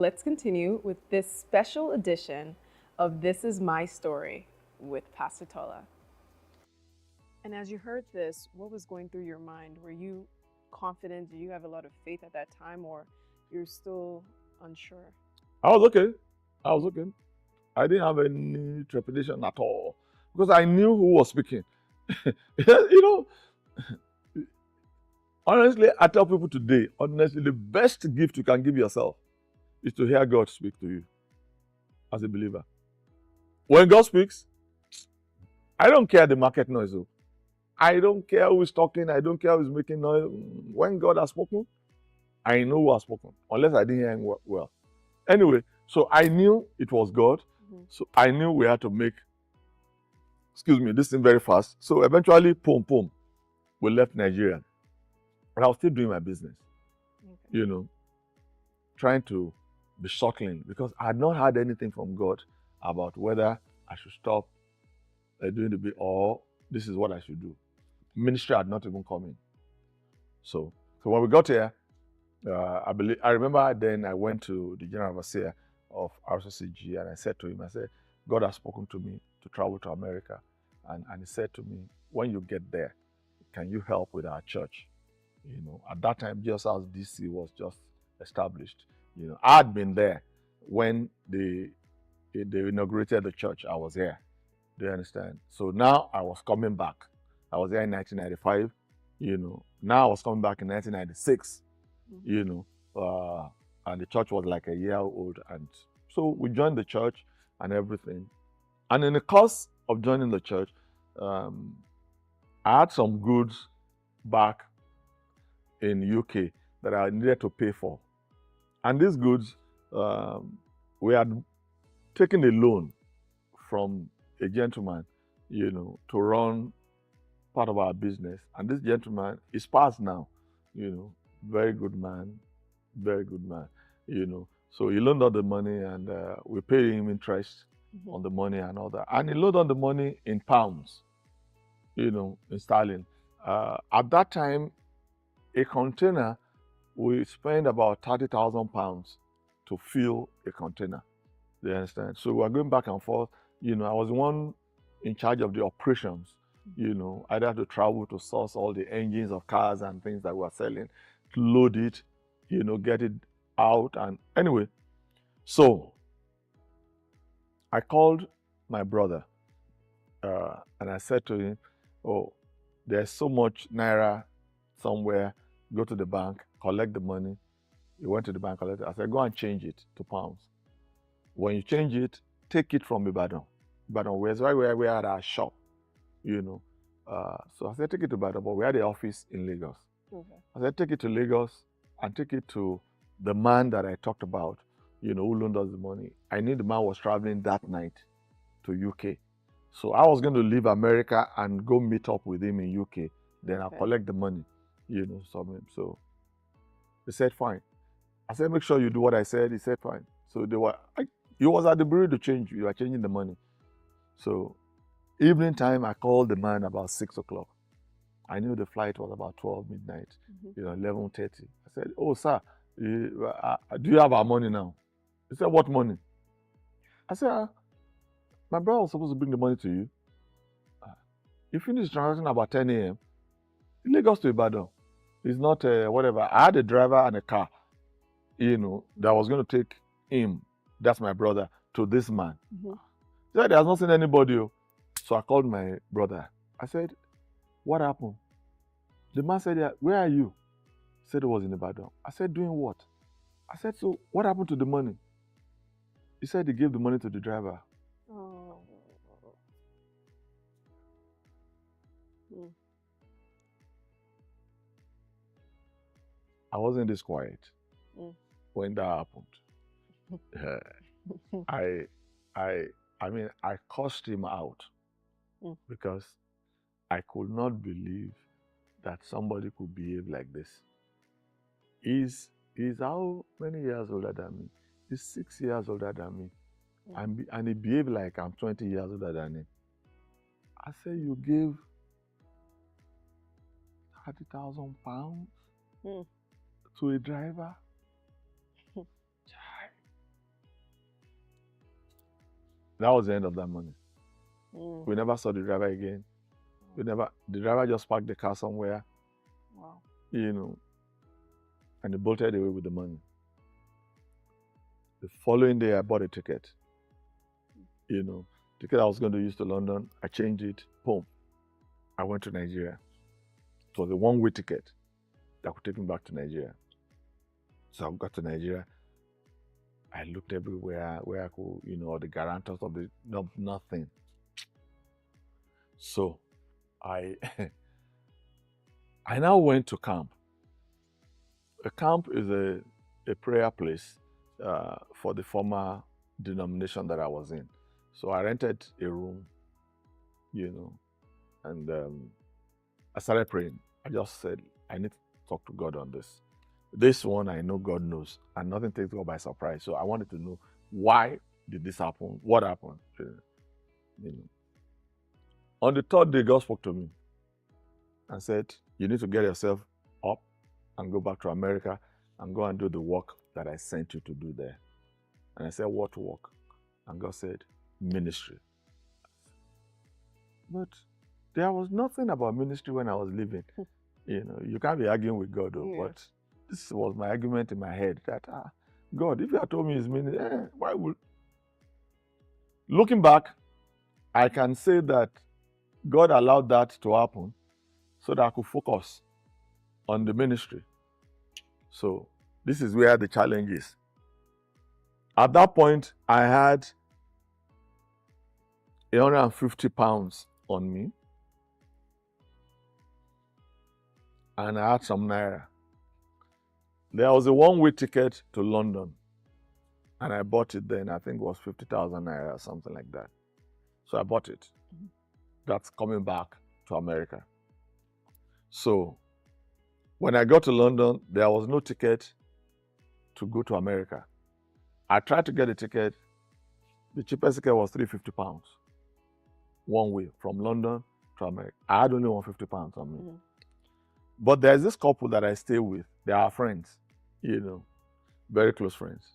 Let's continue with this special edition of This Is My Story with Pastor Tola. And as you heard this, what was going through your mind? Were you confident? Did you have a lot of faith at that time, or you're still unsure? I was okay. I was okay. I didn't have any trepidation at all because I knew who was speaking. you know, honestly, I tell people today, honestly, the best gift you can give yourself is to hear God speak to you as a believer. When God speaks, I don't care the market noise. Though. I don't care who is talking. I don't care who is making noise. When God has spoken, I know who has spoken, unless I didn't hear him well. Anyway, so I knew it was God. Mm-hmm. So I knew we had to make, this thing very fast. So eventually, we left Nigeria. But I was still doing my business, trying to be shuttling because I had not heard anything from God about whether I should stop doing the bit or this is what I should do. Ministry had not even come in. So when we got here, I remember then I went to the general overseer of RCCG and I said to him, God has spoken to me to travel to America. And he said to me, when you get there, can you help with our church? At that time, Jesus House DC was just established. I had been there when they inaugurated the church. I was there. Do you understand? So now I was coming back. I was there in 1995. Now I was coming back in 1996. And the church was like a year old, and so we joined the church and everything. And in the course of joining the church, I had some goods back in UK that I needed to pay for, and these goods we had taken a loan from a gentleman, to run part of our business. And this gentleman is passed now, very good man. So he loaned out the money and we paid him interest on the money and all that. And he loaned on the money in pounds, in sterling. At that time, a container, we spent about £30,000 to fill a container. Do you understand? So we're going back and forth. I was the one in charge of the operations. I'd have to travel to source all the engines of cars and things that we were selling, to load it, get it out. And anyway, so I called my brother and I said to him, oh, there's so much naira somewhere, go to the bank, collect the money. He went to the bank, collected it. I said, go and change it to pounds. When you change it, take it from Ibadan. Ibadan, where's where we had our shop, So I said, take it to Ibadan, but we had the office in Lagos. Okay. I said, take it to Lagos and take it to the man that I talked about, who loaned us the money. I knew the man was traveling that night to UK. So I was going to leave America and go meet up with him in UK. Then I'll collect the money, So he said, fine. I said, make sure you do what I said. He said, fine. So he was at the bureau to change. You are changing the money. So evening time, I called the man about 6 o'clock. I knew the flight was about 12 midnight, 11:30. I said, oh, sir, do you have our money now? He said, what money? I said, my brother was supposed to bring the money to you. He finished transaction about 10 a.m. Lagos to Ibadan. It's not whatever. I had a driver and a car, that was going to take him, that's my brother, to this man. He said, he has not seen anybody. So I called my brother. I said, what happened? The man said, where are you? He said it was in Ibadan. I said, doing what? I said, so what happened to the money? He said he gave the money to the driver. Oh. I wasn't this quiet when that happened. I cursed him out because I could not believe that somebody could behave like this. He's how many years older than me? He's 6 years older than me. And he behaved like I'm 20 years older than him. I said, you gave £30,000 to a driver? That was the end of that money. Mm. We never saw the driver again. The driver just parked the car somewhere, Wow. And he bolted away with the money. The following day, I bought a ticket. Ticket I was going to use to London. I changed it. Boom. I went to Nigeria. It was a one-way ticket that could take me back to Nigeria. So I got to Nigeria. I looked everywhere where I could, the guarantors of nothing. So I I now went to camp. A camp is a prayer place for the former denomination that I was in. So I rented a room, and I started praying. I just said, I need to talk to God on this. This one, I know God knows, and nothing takes God by surprise. So I wanted to know, why did this happen? What happened? On the third day, God spoke to me and said, you need to get yourself up and go back to America and go and do the work that I sent you to do there. And I said, what work? And God said, ministry. But there was nothing about ministry when I was living. You can't be arguing with God, though. Yeah. But this was my argument in my head that, God, if you had told me it's ministry, why would... Looking back, I can say that God allowed that to happen so that I could focus on the ministry. So this is where the challenge is. At that point, I had 150 pounds on me, and I had some naira. There was a one-way ticket to London, and I bought it then. I think it was 50,000 naira or something like that. So I bought it. That's coming back to America. So when I got to London, there was no ticket to go to America. I tried to get a ticket. The cheapest ticket was 350 pounds. One way from London to America. I had only 150 pounds on me. Mm-hmm. But there's this couple that I stay with. They are friends, very close friends,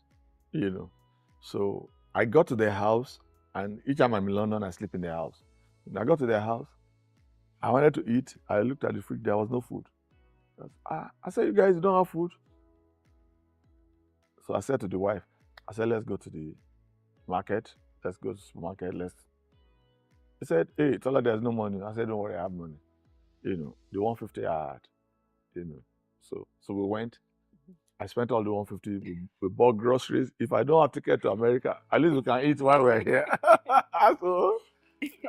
So I got to their house, and each time I'm in London, I sleep in their house. When I got to their house, I wanted to eat. I looked at the fridge. There was no food. I said, you guys don't have food? So I said to the wife, I said, let's go to the market. Let's go to the supermarket. He said, hey, Tola, there's no money. I said, don't worry, I have money. The 150 I had, So we went. I spent all the 150. We bought groceries. If I don't have ticket to America, at least we can eat while we're here. So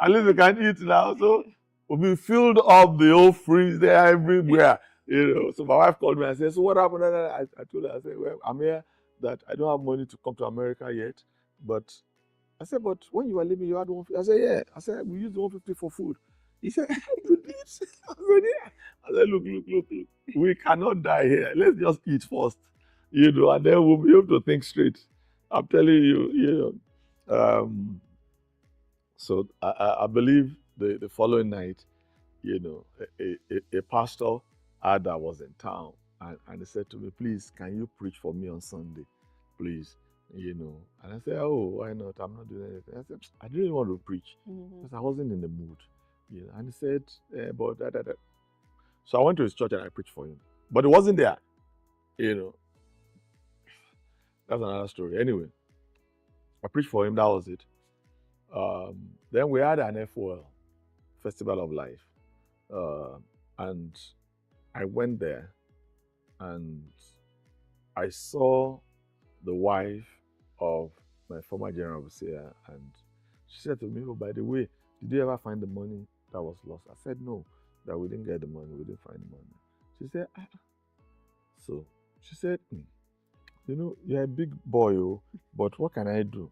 at least we can eat now. So we filled up the whole freeze there everywhere. So my wife called me and said, so what happened? I told her, I said, well, I'm here that I don't have money to come to America yet. But I said, but when you were leaving, you had 150. I said, yeah. I said, we used 150 for food. He said, you did? I said, yeah. I said, look. We cannot die here. Let's just eat first, and then we'll be able to think straight. I'm telling you, So I believe the following night, a pastor that was in town, and he said to me, please, can you preach for me on Sunday, please? And I said, oh, why not? I'm not doing anything. I said, I didn't want to preach because I wasn't in the mood. And he said, but that. So I went to his church and I preached for him. But it wasn't there. That's another story. Anyway, I preached for him. That was it. Then we had an FOL, Festival of Life. And I went there and I saw the wife of my former general overseer, and she said to me, oh, by the way, did you ever find the money that was lost? I said, no, that we didn't get the money. We didn't find the money. She said, So she said, you're a big boy, but what can I do?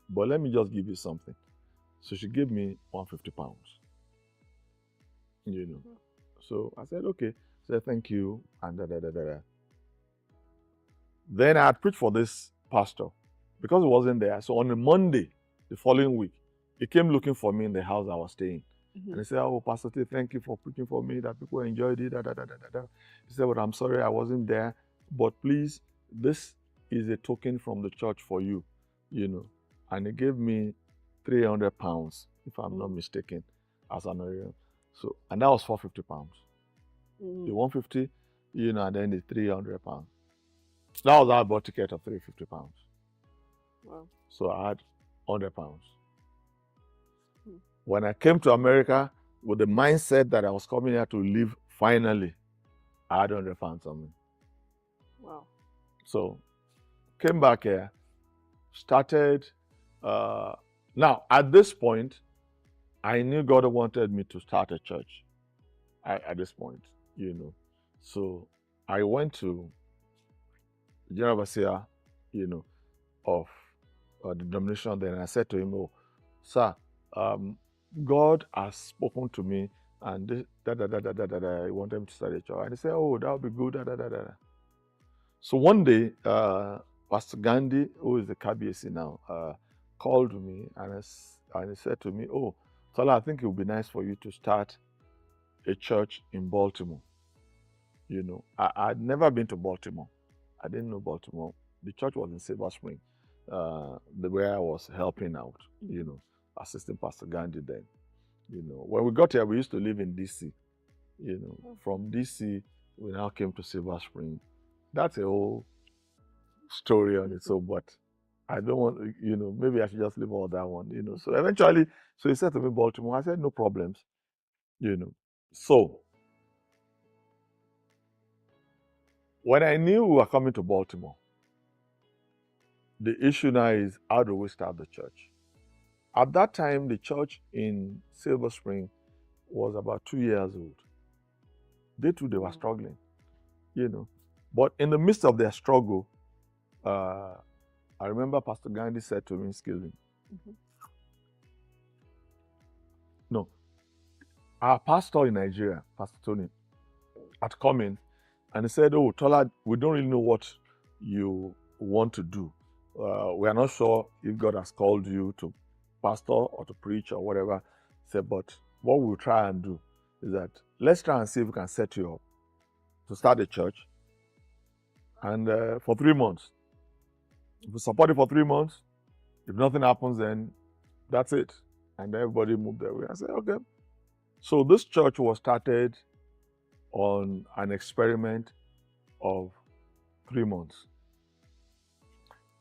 But let me just give you something. So she gave me 150 pounds. So I said, okay. I said, thank you. And Then I had preached for this pastor because he wasn't there. So on a Monday, the following week, he came looking for me in the house I was staying. Mm-hmm. And he said, oh, Pastor T, thank you for preaching for me, that people enjoyed it. He said, but I'm sorry I wasn't there. But please, this is a token from the church for you, And he gave me 300 pounds, if I'm not mistaken, as an honorarium. So, and that was 450 pounds. The 150, and then the 300 pounds. That was our bought ticket of 350 pounds. Wow. So I had 100 pounds. When I came to America with the mindset that I was coming here to live finally, I had 100 pounds on me. Wow. So came back here, started. Now, at this point, I knew God wanted me to start a church at this point, So I went to the General Overseer, of the denomination then. And I said to him, "Oh, sir, God has spoken to me and this, I want him to start a church." And he said, "Oh, that would be good, So one day, Pastor Gandhi, who is the KBC now, called me and he said to me, "Oh, Tola, I think it would be nice for you to start a church in Baltimore." I'd never been to Baltimore. I didn't know Baltimore. The church was in Silver Spring, where I was helping out, assisting Pastor Gandhi then. When we got here, we used to live in DC. From DC, we now came to Silver Spring. That's a whole story on its own, but I don't want, maybe I should just leave all that one, So eventually, he said to me, Baltimore. I said, no problems, So when I knew we were coming to Baltimore, the issue now is, how do we start the church? At that time, the church in Silver Spring was about 2 years old. They too, they were struggling, But in the midst of their struggle, I remember Pastor Gandhi said to me, excuse me, no, our pastor in Nigeria, Pastor Tony, had come in and he said, "Oh, Tola, we don't really know what you want to do. We are not sure if God has called you to pastor or to preach or whatever." He said, "But what we'll try and do is that let's try and see if we can set you up to start a church. And for 3 months, if we support it for 3 months, if nothing happens, then that's it." And everybody moved their way. I said, okay. So this church was started on an experiment of 3 months.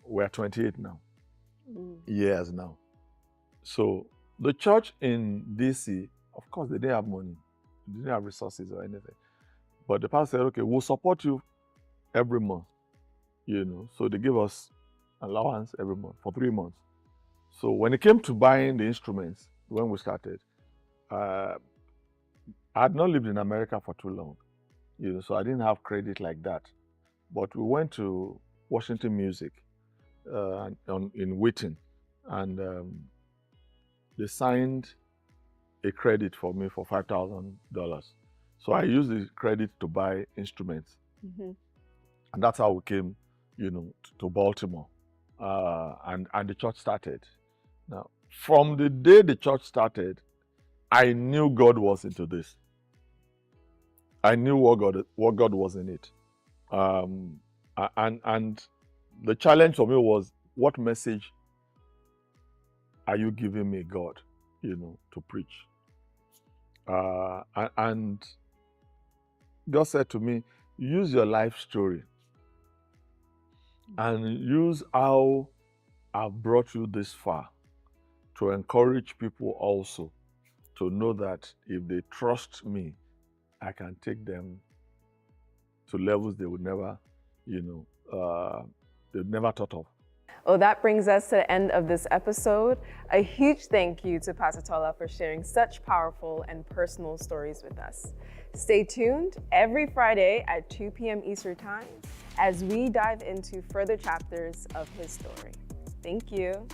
We're 28 now, years now. So the church in DC, of course, they didn't have money. They didn't have resources or anything. But the pastor said, okay, we'll support you every month, So they give us allowance every month for 3 months. So when it came to buying the instruments, when we started, I had not lived in America for too long, so I didn't have credit like that. But we went to Washington Music in Wheaton, and they signed a credit for me for $5,000. So I used the credit to buy instruments. And that's how we came, to Baltimore. And the church started. Now, from the day the church started, I knew God was into this. I knew what God was in it. And the challenge for me was, what message are you giving me, God, to preach? And God said to me, use your life story and use how I've brought you this far to encourage people also to know that if they trust me, I can take them to levels they would never, they'd never thought of. Well, that brings us to the end of this episode. A huge thank you to Pastor Tola for sharing such powerful and personal stories with us. Stay tuned every Friday at 2 p.m. Eastern Time as we dive into further chapters of his story. Thank you.